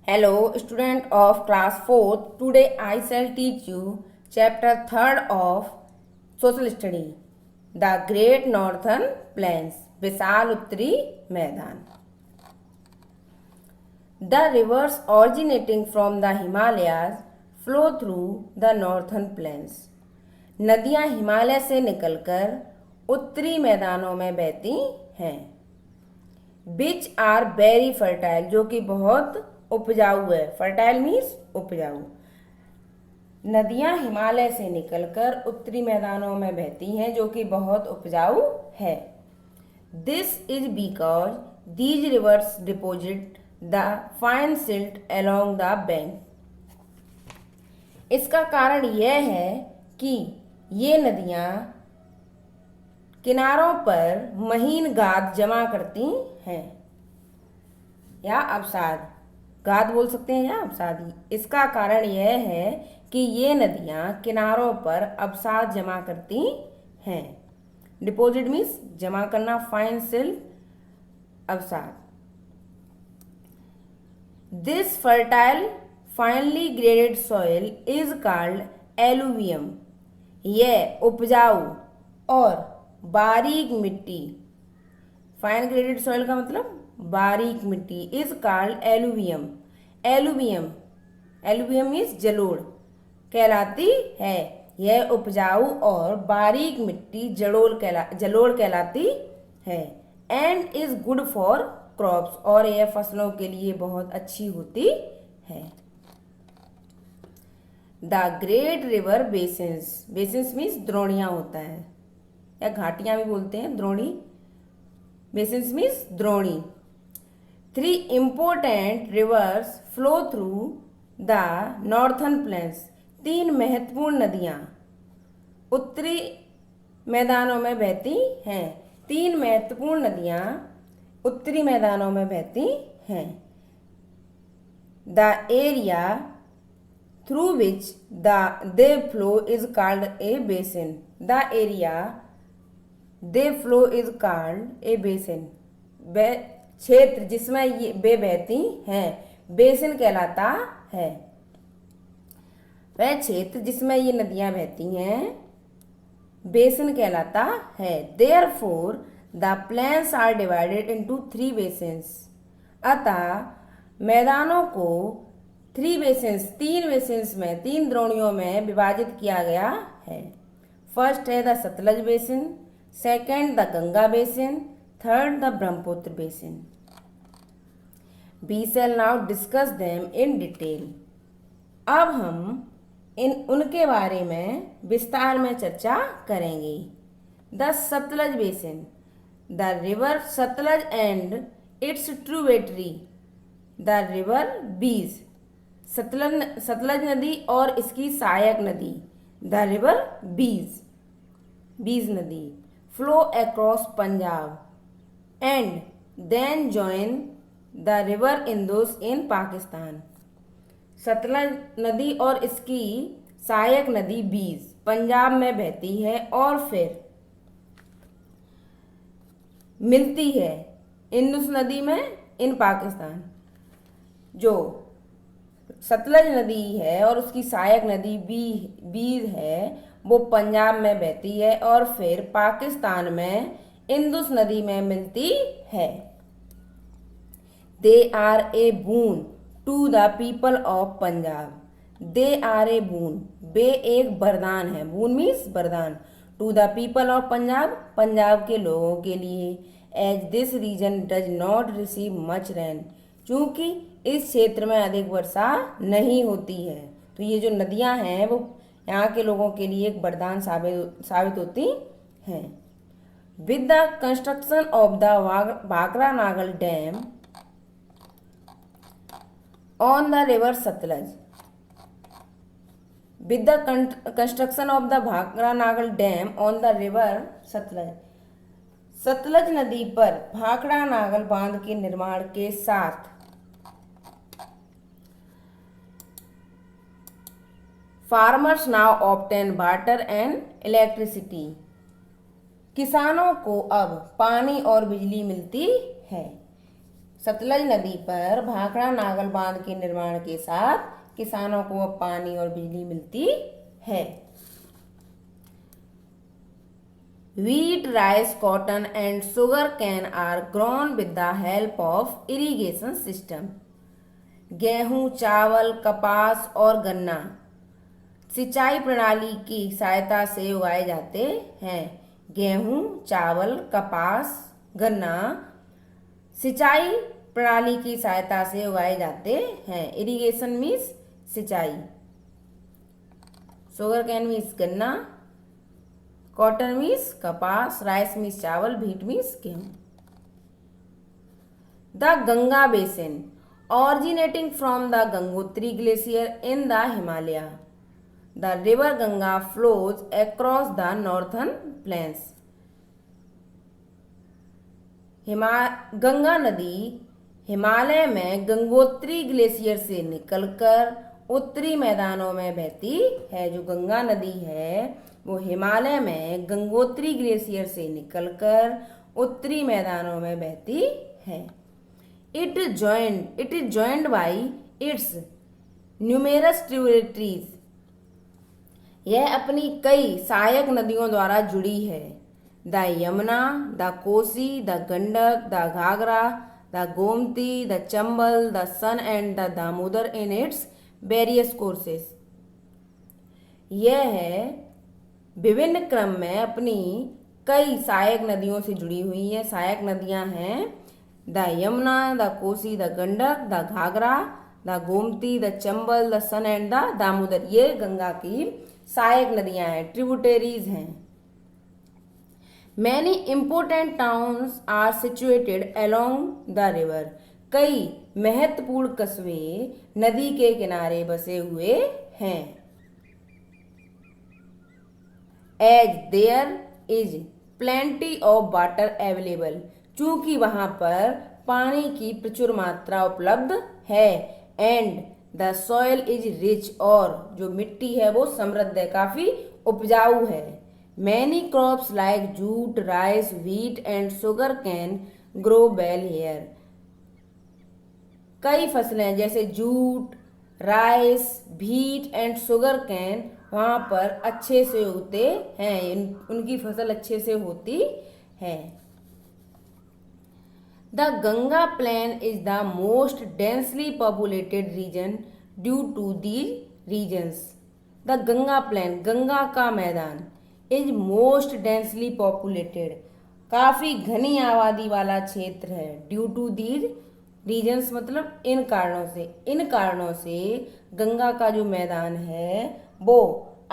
Hello, student of class 4th. Today I shall teach you chapter 3rd of social study. The Great Northern Plains. विशाल उत्तरी मैदान. The rivers originating from the Himalayas flow through the northern plains. नदियां हिमालय से निकलकर उत्तरी मैदानों में बहती हैं. Which are very fertile, जो कि बहुत उपजाऊ है. फर्टाइल मीन्स उपजाऊ. नदियां हिमालय से निकलकर उत्तरी मैदानों में बहती हैं जो कि बहुत उपजाऊ है. This is because these rivers deposit the fine silt along the bank. इसका कारण यह है कि ये नदियां किनारों पर महीन गाद जमा करती हैं या अवसाद. गाद बोल सकते हैं या अवसाद. इसका कारण यह है कि ये नदियां किनारों पर अवसाद जमा करती हैं. डिपॉजिट मीन्स जमा करना, फाइन सिल्ट अवसाद. This fertile finally graded soil is called alluvium. यह उपजाऊ और बारीक मिट्टी, फाइन ग्रेडेड सॉइल का मतलब बारीक मिट्टी, is called alluvium. Alluvium alluvium means जलोढ़ कहलाती है. यह उपजाऊ और बारीक मिट्टी जलोढ़ कहलाती है. And is good for crops, और यह फसलों के लिए बहुत अच्छी होती है. The great river basins. Basins means द्रोणियां होता है या घाटियां भी बोलते हैं. द्रोणी, बेसिन्स मीन्स द्रोणी. 3 important rivers flow through the northern plains. 3 महत्वपूर्ण नदियां उत्तरी मैदानों में बहती हैं. 3 महत्वपूर्ण नदियां उत्तरी मैदानों में बहती हैं. The area through which they flow is called a basin. The area they flow is called a basin. क्षेत्र जिसमें ये वे बहती हैं बेसिन कहलाता है. वह क्षेत्र जिसमें ये नदियां बहती हैं बेसिन कहलाता है. Therefore, the plains are divided into 3 basins. अतः मैदानों को 3 basins, 3 basins में, 3 द्रोणियों में विभाजित किया गया है. फर्स्ट है the Sutlej basin, second the Ganga basin, third the Brahmaputra basin. We shall now discuss them in detail. अब हम उनके बारे में विस्तार में चर्चा करेंगे. The Sutlej basin. The river Sutlej and its tributary the river Beas. Sutlej नदी और इसकी सहायक नदी द रिवर बीज नदी flow across Punjab and then join the river Indus in Pakistan. Sutlej नदी और इसकी सहायक नदी बीज पंजाब में बहती है और फिर मिलती है इंदुस नदी में इन पाकिस्तान. जो सतलज नदी है और उसकी सहायक नदी बीज है वो पंजाब में बहती है और फिर पाकिस्तान में इंदुस नदी में मिलती है. They are a boon to the people of Punjab. They are a boon, वे एक वरदान है. बून मीन्स वरदान. To the people of Punjab, Punjab के लोगों के लिए. As this region does not receive much rain, क्योंकि इस क्षेत्र में अधिक वर्षा नहीं होती है. तो ये जो नदियां हैं वो यहाँ के लोगों के लिए एक वरदान साबित होती हैं. With the construction of the Bhakra Nagal Dam on the river Satluj. With the construction of the Bhakra Nagal Dam on the river Satluj. Sutlej नदी पर भाखड़ा नागल बांध के निर्माण के साथ farmers now obtain water and electricity. किसानों को अब पानी और बिजली मिलती है. सतलज नदी पर भाखड़ा नागल बांध के निर्माण के साथ किसानों को अब पानी और बिजली मिलती है। Wheat, rice, cotton and sugar cane are grown with the help of irrigation system. गेहूं, चावल, कपास और गन्ना सिंचाई प्रणाली की सहायता से उगाए जाते हैं। गेहूं, चावल, कपास, गन्ना सिंचाई प्रणाली की सहायता से उगाए जाते हैं। इरिगेशन मीन्स सिंचाई। शुगर कैन मीन्स गन्ना, कॉटन मीन्स कपास, राइस मीन्स चावल, व्हीट मीन्स गेहूं। The Ganga basin originating from the Gangotri glacier in the Himalaya. The river Ganga flows across the northern plains. Ganga नदी हिमालय में गंगोत्री ग्लेशियर से निकलकर उत्तरी मैदानों में बहती है। जो गंगा नदी है वो हिमालय में गंगोत्री ग्लेशियर से निकलकर उत्तरी मैदानों में बहती है। It is joined by its numerous tributaries. यह अपनी कई सहायक नदियों द्वारा जुड़ी है। The Yamuna, the Kosi, the Gandak, the Ghaghara, the Gomti, the Chambal, the Son and the Damodar in its various courses. यह विभिन्न क्रम में अपनी कई सहायक नदियों से जुड़ी हुई है। सहायक नदियां हैं the Yamuna, the Kosi, the Gandak, the Ghaghara, the Gomti, the Chambal, the Son and the Damodar. ये गंगा की सहायक नदियां हैं, ट्रिब्यूटरीज हैं। Many important towns are situated along the river. कई महत्वपूर्ण कस्बे नदी के किनारे बसे हुए हैं। As there is plenty of water available. चूंकि वहां पर पानी की प्रचुर मात्रा उपलब्ध है। And the soil is rich, और जो मिट्टी है वो समृद्ध है, काफी उपजाऊ है। Many crops like jute, rice, wheat and sugar can grow well here. कई फसलें जैसे jute, rice, wheat and sugar can वहां पर अच्छे से उगते हैं, उनकी फसल अच्छे से होती है। The Ganga plain is the most densely populated region due to these reasons. The Ganga plain, Ganga का मैदान, is most densely populated, काफी घनी आबादी वाला क्षेत्र है। Due to these reasons मतलब इन कारणों से। इन कारणों से गंगा का जो मैदान है वो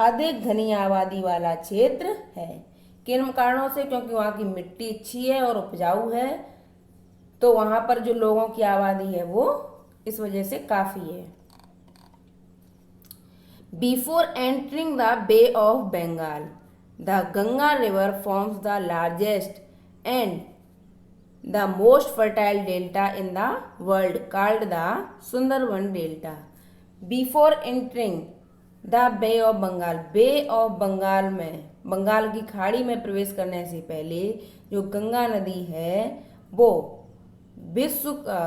अधिक घनी आबादी वाला क्षेत्र है। किन कारणों से? क्योंकि वहाँ की मिट्टी अच्छी है और उपजाऊ है, तो वहां पर जो लोगों की आबादी है वो इस वजह से काफी है। Before entering the bay of Bengal, the Ganga river forms the largest and the most fertile delta in the world called the Sundarban delta. Before entering the bay of Bengal, bay of Bengal में, बंगाल की खाड़ी में प्रवेश करने से पहले जो गंगा नदी है वो विश्व का,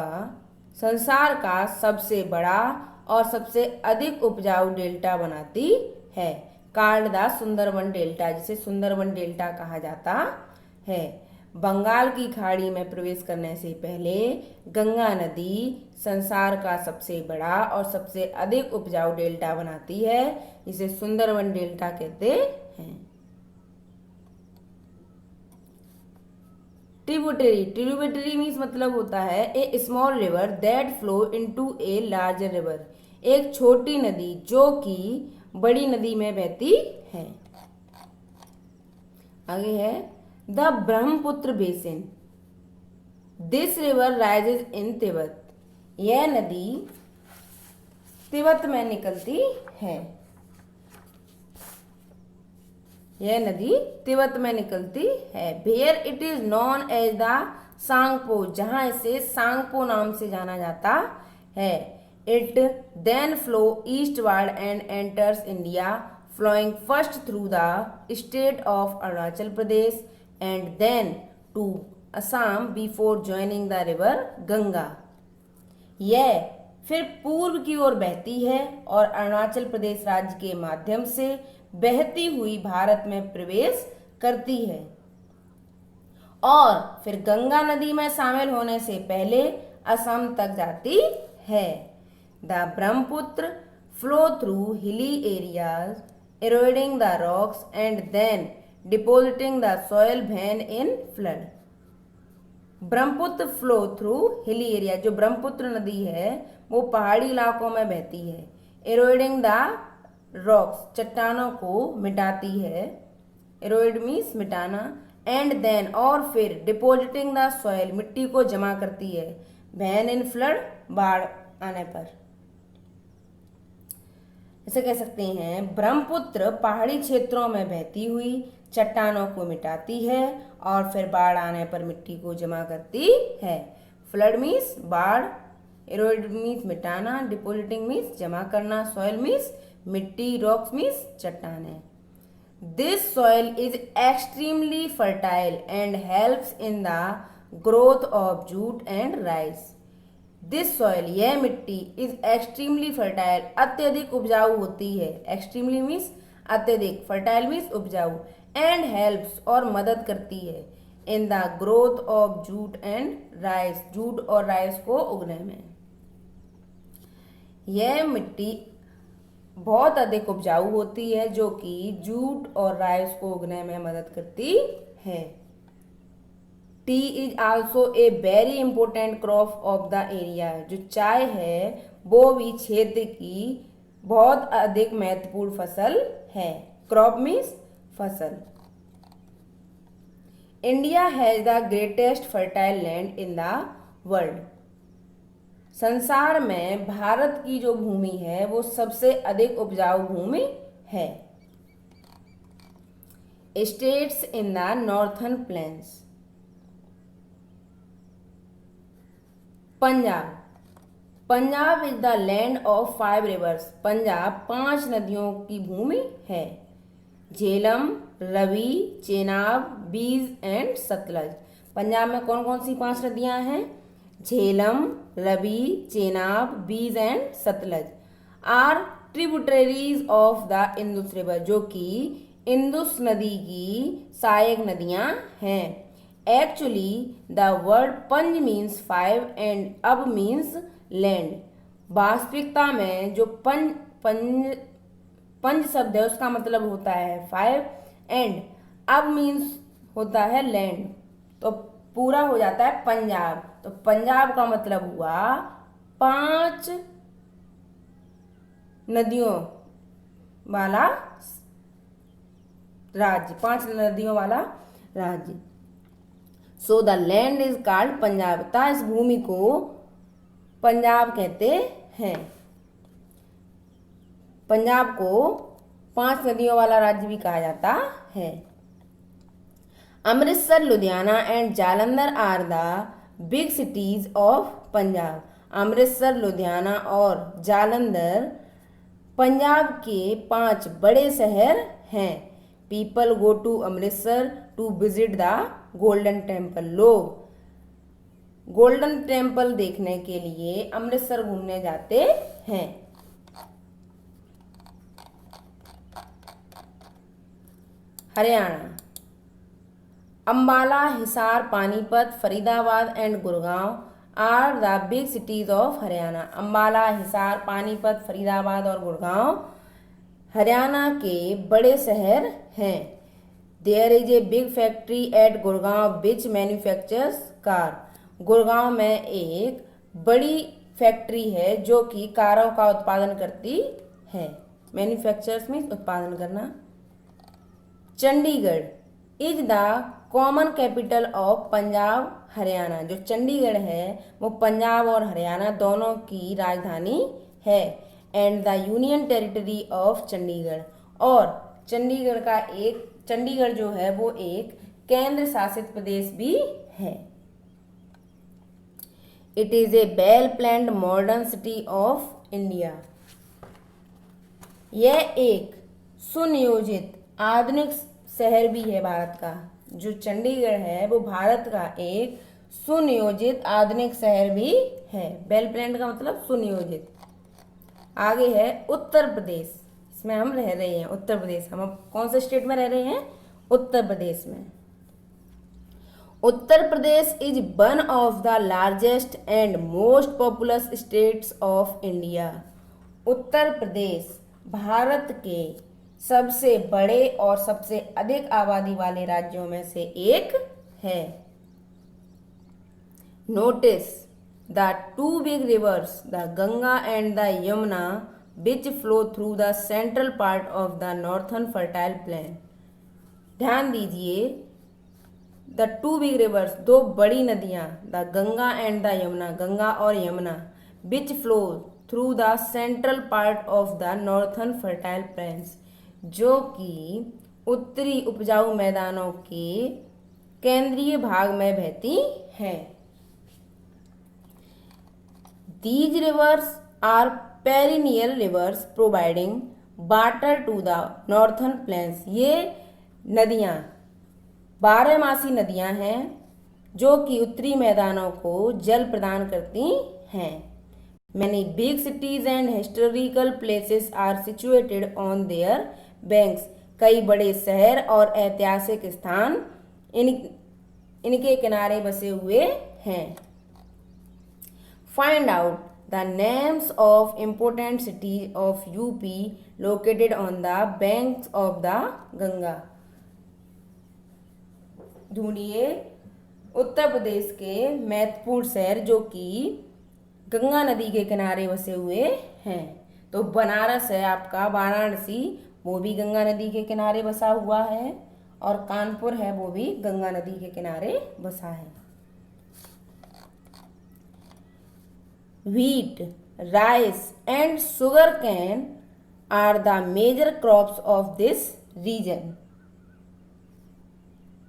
संसार का सबसे बड़ा और सबसे अधिक उपजाऊ डेल्टा बनाती है। कॉल्ड द सुंदरबन डेल्टा, जिसे सुंदरबन डेल्टा कहा जाता है। बंगाल की खाड़ी में प्रवेश करने से पहले गंगा नदी संसार का सबसे बड़ा और सबसे अधिक उपजाऊ डेल्टा बनाती है, जिसे सुंदरबन डेल्टा कहते हैं। ट्रिब्यूटरी मीन्स मतलब होता है a small river that flow into a larger river. एक छोटी नदी जो कि बड़ी नदी में बहती है। आगे है the Brahmaputra basin. This river rises in Tibet. यह नदी तिब्बत में निकलती है। यह नदी तिब्बत में निकलती है। Where it is known as the Tsangpo, जहां इसे सांगपो नाम से जाना जाता है। It then flow eastward and enters India, flowing first through the state of Arunachal Pradesh and then to Assam before joining the river Ganga. यह फिर पूर्व की ओर बहती है और अरुणाचल प्रदेश राज्य के माध्यम से बहती हुई भारत में प्रवेश करती है और फिर गंगा नदी में शामिल होने से पहले असम तक जाती है। The Brahmaputra flow through hilly areas eroding the rocks and then depositing the soil when in flood। Brahmaputra flow through hilly area, जो ब्रह्मपुत्र नदी है वो पहाड़ी इलाकों में बहती है। eroding the rocks, चट्टानों को मिटाती है, erode मीन्स मिटाना, and then और फिर depositing the soil, मिट्टी को जमा करती है, when in flood, बाढ़ आने पर। ऐसे कह सकते हैं ब्रह्मपुत्र पहाड़ी क्षेत्रों में बहती हुई चट्टानों को मिटाती है और फिर बाढ़ आने पर मिट्टी को जमा करती है। फ्लड मीन्स बाढ़, एरोड मीन्स मिटाना, डिपोजिटिंग मीन्स जमा करना, सॉइल मीन्स मिट्टी, रॉक्स मीन्स चट्टानें। This soil is extremely fertile and helps in the growth of jute and rice. This soil, यह मिट्टी, इज एक्सट्रीमली फर्टाइल, अत्यधिक उपजाऊ होती है। एक्सट्रीमली मीन्स अत्यधिक, फर्टाइल मीन्स उपजाऊ, एंड हेल्प्स और मदद करती है, in the growth of jute and rice, jute और राइस को उगने में। यह मिट्टी बहुत अधिक उपजाऊ होती है जो कि जूट और राइस को उगने में मदद करती है। T is also a very important crop of the area. जो चाय है वो भी क्षेत्र की बहुत अधिक महत्वपूर्ण फसल है। क्रॉप मीन्स फसल। India has the greatest fertile land in the world. संसार में भारत की जो भूमि है वो सबसे अधिक उपजाऊ भूमि है। States in the northern plains. Punjab, Punjab is the land of 5 rivers. Punjab 5 नदियों की भूमि है। झेलम, रवि, चेनाब, बीज एंड सतलज। पंजाब में कौन कौन सी 5 नदियां हैं? Jhelum, Ravi, Chenab, Beas and Sutlej are tributaries of the Indus river, जो कि इंदुस नदी की सहायक नदियां हैं। Actually, the word पंज means 5 and अब means land। वास्तविकता में जो पंज शब्द है उसका मतलब होता है 5 and अब means होता है land, तो पूरा हो जाता है पंजाब। तो पंजाब का मतलब हुआ 5 नदियों वाला राज्य, 5 नदियों वाला राज्य। So the land is called Punjab, ता इस भूमि को पंजाब कहते हैं। पंजाब को 5 नदियों वाला राज्य भी कहा जाता है। Amritsar, Ludhiana and Jalandhar are the big cities of Punjab. Amritsar, Ludhiana और जालंधर पंजाब के 5 बड़े शहर हैं। People go to Amritsar to visit the golden temple. लोग गोल्डन टेम्पल देखने के लिए अमृतसर घूमने जाते हैं। Haryana, Ambala, Hisar, Panipat, Faridabad and Gurgaon are the big cities of Haryana. Ambala, Hisar, Panipat, Faridabad और गुड़गांव हरियाणा के बड़े शहर हैं। There is a big factory at Gurgaon which manufactures car. Gurgaon में एक बड़ी फैक्ट्री है जो कि कारों का उत्पादन करती है। मैन्युफैक्चर्स मीन्स उत्पादन करना। Chandigarh is the common capital of Punjab Haryana. जो चंडीगढ़ है वो पंजाब और हरियाणा दोनों की राजधानी है। And the union territory of Chandigarh, और चंडीगढ़ जो है वो एक केंद्र शासित प्रदेश भी है। It is A well planned modern city of India. यह एक सुनियोजित आधुनिक शहर भी है भारत का। जो चंडीगढ़ है वो भारत का एक सुनियोजित आधुनिक शहर भी है। वेल प्लान्ड का मतलब सुनियोजित। आगे है उत्तर प्रदेश, इसमें हम रह रहे हैं उत्तर प्रदेश। हम अब कौन से स्टेट में रह रहे हैं? उत्तर प्रदेश में। Uttar Pradesh is one of the largest and most populous states of India. Uttar Pradesh Bharat के सबसे बड़े और सबसे अधिक आबादी वाले राज्यों में से एक है। Notice the two big rivers the Ganga and the Yamuna which flow through the central part of the northern fertile plain. ध्यान दीजिए, द टू बिग रिवर्स, दो बड़ी नदियां, the Ganga and the Yamuna, Ganga और Yamuna, which flow through the central part of the northern fertile plains, जो कि उत्तरी उपजाऊ मैदानों के केंद्रीय भाग में बहती हैं। These rivers are perennial rivers providing water to the northern plains। ये नदियाँ बारहमासी नदियाँ हैं जो कि उत्तरी मैदानों को जल प्रदान करती हैं। Many big cities and historical places are situated on their banks। कई बड़े शहर और ऐतिहासिक स्थान इनके किनारे बसे हुए हैं। Find out the names of important cities of UP located on the banks of the Ganga। ढूंढिए उत्तर प्रदेश के महत्वपूर्ण शहर जो कि गंगा नदी के किनारे बसे हुए हैं। तो बनारस है आपका, वाराणसी, वो भी गंगा नदी के किनारे बसा हुआ है, और कानपुर है वो भी गंगा नदी के किनारे बसा है। Wheat, rice and sugarcane are the major crops of this region।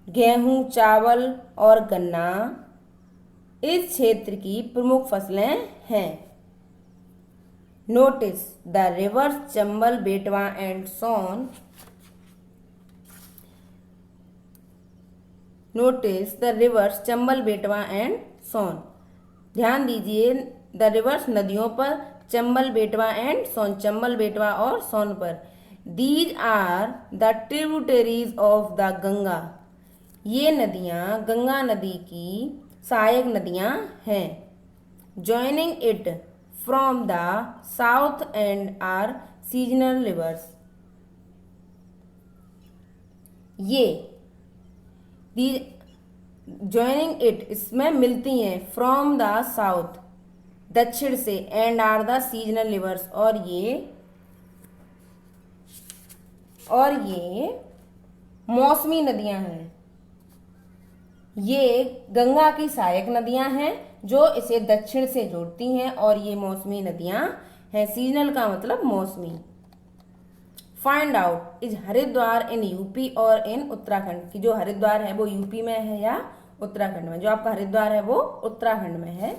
गेहूं, चावल और गन्ना इस क्षेत्र की प्रमुख फसलें हैं। Notice the rivers Chambal, Betwa and Son. Notice the rivers Chambal, Betwa and सोन। ध्यान दीजिए, द रिवर्स नदियों पर, चंबल, बेटवा एंड सोन, चंबल, बेटवा और सोन पर। These are the tributaries of the Ganga. ये नदियाँ गंगा नदी की सहायक नदियाँ हैं। Joining it from the south and are seasonal rivers. ये ज्वाइनिंग इट, इसमें मिलती हैं, फ्रॉम द साउथ, दक्षिण से, and are the seasonal rivers, और ये मौसमी नदियां हैं। ये गंगा की सहायक नदियां हैं जो इसे दक्षिण से जोड़ती हैं, और ये मौसमी नदियां हैं। सीजनल का मतलब मौसमी। Find out is Haridwar in UP और इन उत्तराखंड, की जो हरिद्वार है वो यूपी में है या उत्तराखंड में। जो आपका हरिद्वार है वो उत्तराखंड में है।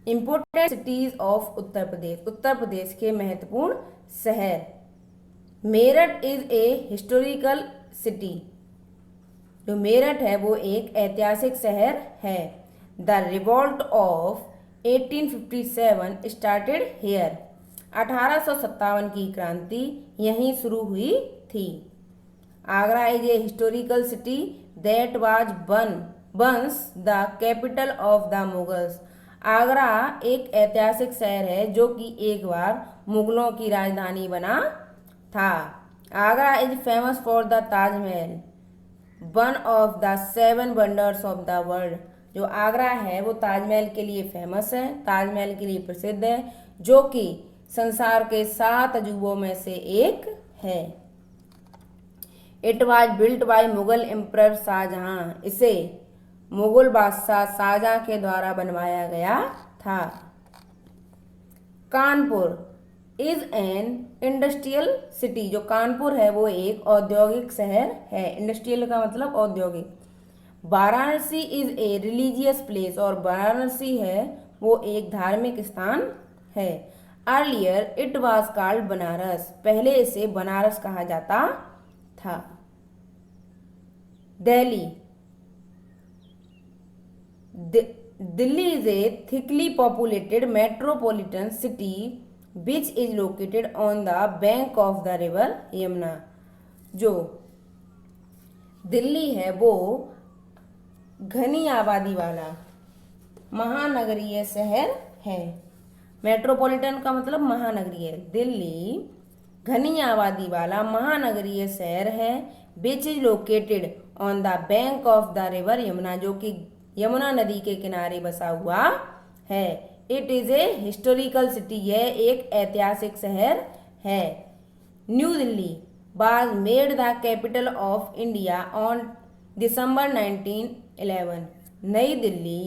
Important cities of Uttar Pradesh, Uttar Pradesh के महत्वपूर्ण शहर। Meerut is a historical city. जो मेरठ है वो एक ऐतिहासिक शहर है। The revolt of 1857 started here. 1857 की क्रांति यहीं शुरू हुई थी। Agra is a historical city that was once the capital of the Mughals. Agra एक ऐतिहासिक शहर है जो कि एक बार मुगलों की राजधानी बना था। Agra is famous for the Taj Mahal, one of the 7 wonders of the world. जो आगरा है वो ताजमहल के लिए फेमस है, ताजमहल के लिए प्रसिद्ध है, जो कि संसार के 7 अजूबों में से एक है। It was built by Mughal emperor Shah Jahan. इसे मुगल बादशाह शाहजहां के द्वारा बनवाया गया था। Kanpur is an industrial city. जो कानपुर है वो एक औद्योगिक शहर है। इंडस्ट्रियल का मतलब औद्योगिक। Varanasi is a religious place. और वाराणसी है वो एक धार्मिक स्थान है। Earlier it was called Banaras. पहले इसे बनारस कहा जाता था। Delhi Delhi is a thickly populated metropolitan city which is located on the bank of the river Yamuna. जो दिल्ली है वो घनी आबादी वाला महानगरीय शहर है। मेट्रोपॉलिटन का मतलब महानगरीय। दिल्ली घनी आबादी वाला महानगरीय शहर है। Which is located on the bank of the river Yamuna, जो कि यमुना नदी के किनारे बसा हुआ है। It is a historical city, यह एक ऐतिहासिक शहर है। New Delhi was made the capital of India on December 1911। नई दिल्ली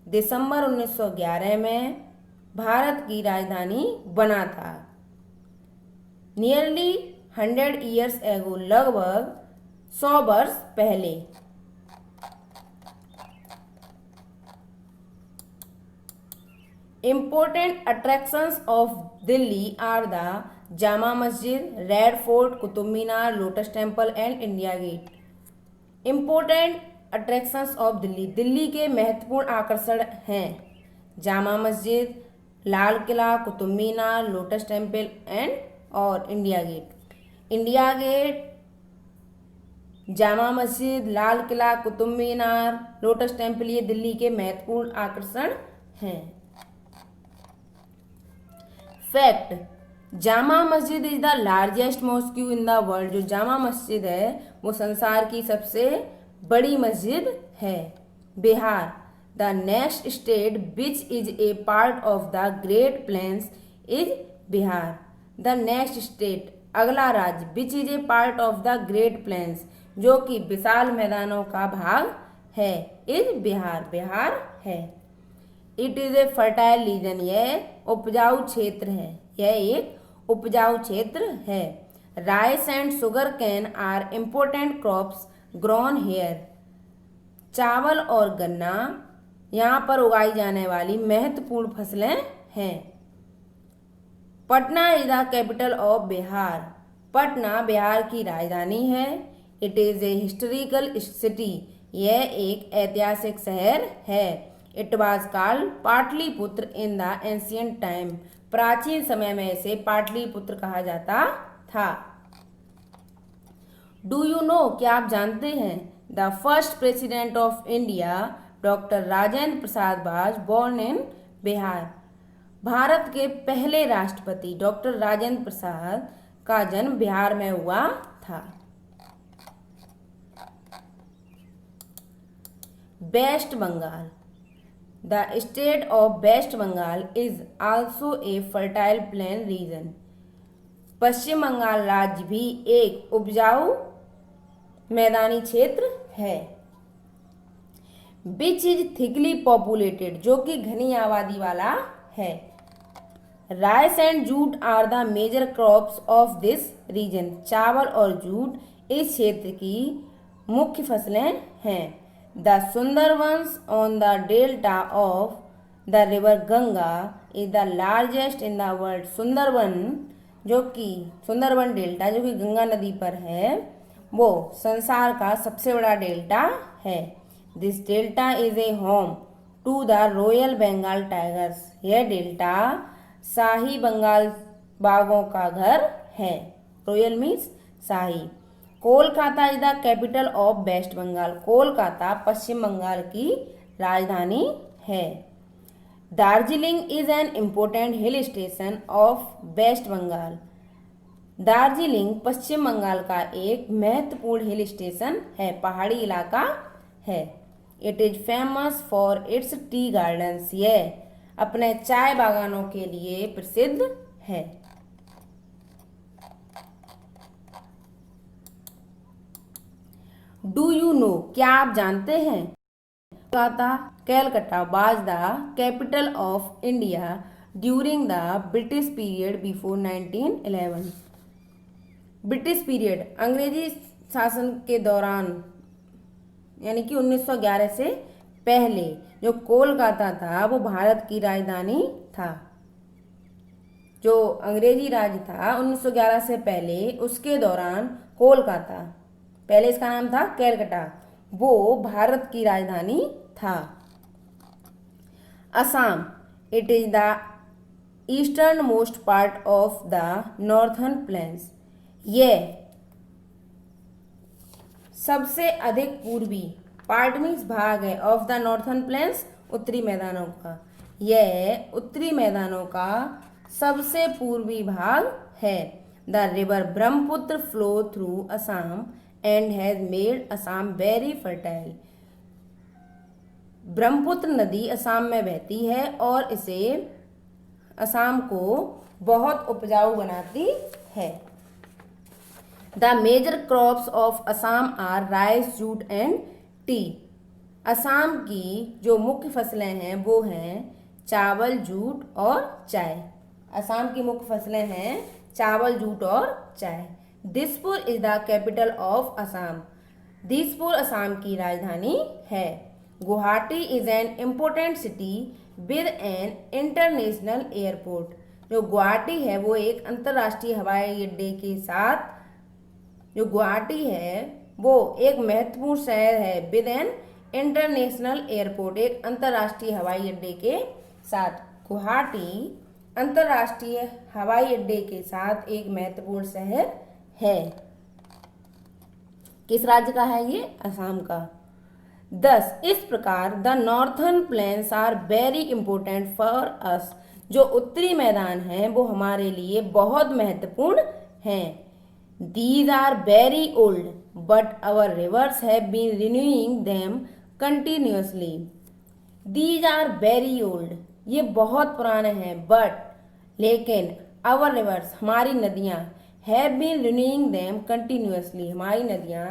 दिसंबर 1911 में भारत की राजधानी बना था। नियरली 100 ईयर्स एगो, लगभग 100 वर्ष पहले। Important attractions of Delhi are the Jama Masjid, red fort, Qutub Minar, lotus temple and India gate. Important attractions of Delhi, Delhi के महत्वपूर्ण आकर्षण हैं Jama Masjid, Lal Qila, Qutub Minar, lotus temple and और India gate. India gate, Jama Masjid, Lal Qila, Qutub Minar, lotus temple ये दिल्ली के महत्वपूर्ण आकर्षण हैं। Fact, Jama Masjid is the largest mosque in the world. जो जामा मस्जिद है वो संसार की सबसे बड़ी मस्जिद है। Bihar, the next state which is a part of the great plains is Bihar. The next state, अगला राज्य, which is a part of the great plains, जो कि विशाल मैदानों का भाग है, इज बिहार, बिहार है। It is a fertile region, यह उपजाऊ क्षेत्र है, यह एक उपजाऊ क्षेत्र है। Rice and sugar cane are important crops grown here. चावल और गन्ना यहाँ पर उगाई जाने वाली महत्वपूर्ण फसलें हैं। Patna is the capital of Bihar, Patna Bihar की राजधानी है। It is a historical city, यह एक ऐतिहासिक शहर है। It was called Pataliputra in the ancient time, प्राचीन समय में इसे पाटलिपुत्र कहा जाता था। डू यू नो, क्या आप जानते हैं, the first president of India doctor Rajendra Prasad was born in Bihar. Bharat के पहले राष्ट्रपति डॉक्टर राजेंद्र प्रसाद का जन्म बिहार में हुआ था। West Bengal, the state of West Bengal is also a fertile plain region. Paschim Bengal राज्य भी एक उपजाऊ मैदानी क्षेत्र है। विच इज थिकली पॉपुलेटेड, जो कि घनी आबादी वाला है। Rice and jute are the major crops of this region. चावल और जूट इस क्षेत्र की मुख्य फसलें हैं। The Sundarbans on the delta of the river Ganga is the largest in the world. Sundarban delta जो कि गंगा नदी पर है, वो संसार का सबसे बड़ा डेल्टा है। This delta is a home to the royal Bengal tigers. यह डेल्टा शाही बंगाल बाघों का घर है। रॉयल मीन्स शाही। Kolkata is the capital of West Bengal. Kolkata Paschim Bengal की राजधानी है। Darjeeling is an important hill station of West Bengal. Darjeeling Paschim Bengal का एक महत्वपूर्ण हिल स्टेशन है, पहाड़ी इलाका है। It is famous for its tea gardens. यह अपने चाय बागानों के लिए प्रसिद्ध है। डू यू नो, क्या आप जानते हैं, Calcutta was the capital of India during the British period before 1911। British period अंग्रेजी शासन के दौरान यानी कि 1911 से पहले जो कोलकाता था वो भारत की राजधानी था। जो अंग्रेजी राज था 1911 से पहले, उसके दौरान कोलकाता, पहले इसका नाम था कैलकटा, वो भारत की राजधानी था। Assam, it is the easternmost part of the northern plains. यह सबसे अधिक पूर्वी, पार्ट मीन्स भाग है, ऑफ द नॉर्थर्न प्लेन्स, उत्तरी मैदानों का। यह उत्तरी मैदानों का सबसे पूर्वी भाग है। The river Brahmaputra flow through Assam and has made Assam very fertile. Brahmaputra नदी असम में बहती है और इसे असम को बहुत उपजाऊ बनाती है। The major crops of Assam are rice, jute and tea. Assam की जो मुख्य फसलें हैं वो हैं चावल, जूट और चाय। असम की मुख्य फसलें हैं चावल, जूट और चाय। Dispur is the capital of Assam. Dispur Assam की राजधानी है। Guwahati is an important city with an international airport. जो गुवाहाटी है वो एक अंतर्राष्ट्रीय हवाई अड्डे के साथ, जो गुवाहाटी है वो एक महत्वपूर्ण शहर है विद एन इंटरनेशनल एयरपोर्ट, एक अंतर्राष्ट्रीय हवाई अड्डे के साथ। गुवाहाटी अंतर्राष्ट्रीय हवाई अड्डे के साथ एक महत्वपूर्ण शहर है। किस राज्य का है ये? असम का। 10 इस प्रकार the northern plains are very important for us. जो उत्तरी मैदान हैं वो हमारे लिए बहुत महत्वपूर्ण हैं। These are very old, but our rivers have been renewing them continuously. These are very old. ये बहुत पुराने हैं, but लेकिन our rivers हमारी नदियाँ have been renewing them continuously, हमारी नदियाँ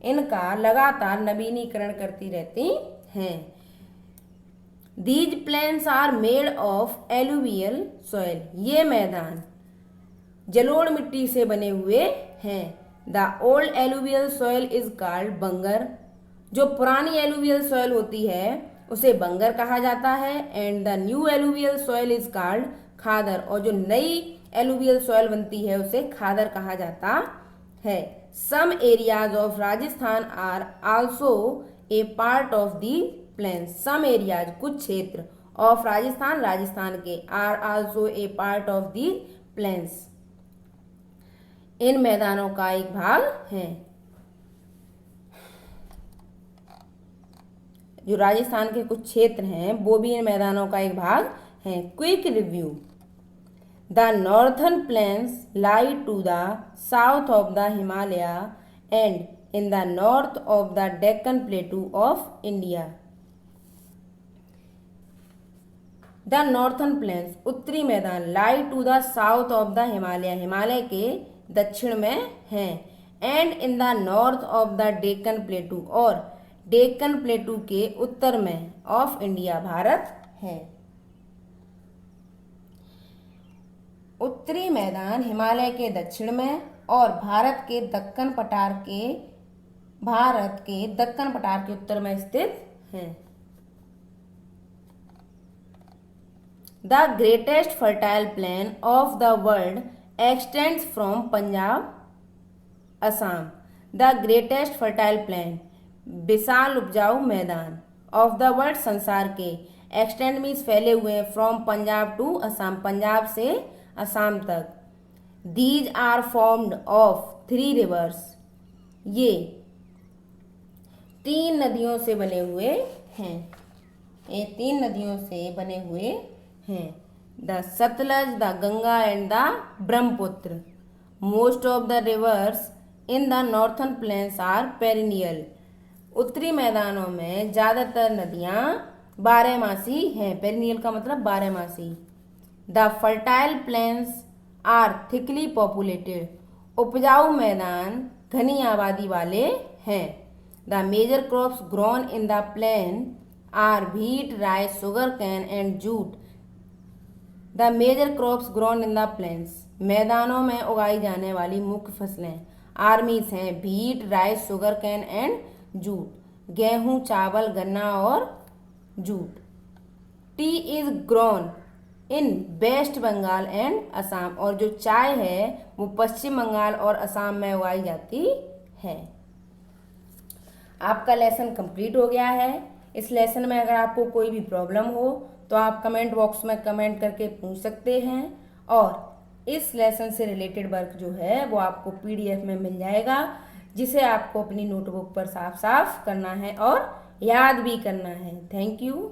इनका लगातार नवीनीकरण करती रहती हैं। These plains are made of alluvial soil. ये मैदान जलोढ़ मिट्टी से बने हुए हैं। The old alluvial soil is called Bangar. जो पुरानी एलुवियल सॉइल होती है उसे बंगर कहा जाता है। And the new alluvial soil is called khadar. और जो नई एलुवियल सॉइल बनती है उसे खादर कहा जाता है। Some areas of Rajasthan are also a part of the plains. Some areas, कुछ क्षेत्र, ऑफ राजस्थान, राजस्थान के, are also a part of the plains, इन मैदानों का एक भाग है। जो राजस्थान के कुछ क्षेत्र हैं वो भी इन मैदानों का एक भाग है। Quick review. The northern plains lie to the south of the Himalaya and in the north of the Deccan plateau of India. The northern plains, उत्तरी मैदान, lie to the south of the Himalaya, Himalaya के दक्षिण में हैं। And in the north of the Deccan plateau, और डेक्कन प्लेटू के उत्तर में of India, Bharat है। उत्तरी मैदान हिमालय के दक्षिण में और भारत के दक्कन पठार के उत्तर में स्थित हैं। The greatest fertile plain of the world extends from Punjab, Assam. The greatest fertile plain, विशाल उपजाऊ मैदान, ऑफ द वर्ल्ड, संसार के, एक्सटेंड मीन्स फैले हुए हैं, फ्रॉम पंजाब टू असम, पंजाब से असम तक। These are formed of 3 rivers, ये 3 नदियों से बने हुए हैं। ये 3 नदियों से बने हुए हैं। The Sutlej, the Ganga and the Brahmaputra. Most of the rivers in the northern plains are perennial. उत्तरी मैदानों में ज़्यादातर नदियाँ बारहमासी हैं। पेरिनियल का मतलब बारहमासी। The fertile plains are thickly populated. उपजाऊ मैदान घनी आबादी वाले हैं। The major crops grown in the plain are wheat, rice, sugar cane and jute. The major crops grown in the plains, मैदानों में उगाई जाने वाली मुख्य फसलें आर्मीज हैं wheat, rice, sugar cane and jute. गेहूं, चावल, गन्ना और jute. Tea is grown in West Bengal and Assam, और जो चाय है वो पश्चिम बंगाल और असम में उगाई जाती है। आपका लेसन कंप्लीट हो गया है। इस लेसन में अगर आपको कोई भी प्रॉब्लम हो तो आप कमेंट बॉक्स में कमेंट करके पूछ सकते हैं, और इस लेसन से रिलेटेड वर्क जो है वो आपको PDF में मिल जाएगा, जिसे आपको अपनी नोटबुक पर साफ साफ करना है और याद भी करना है। Thank you.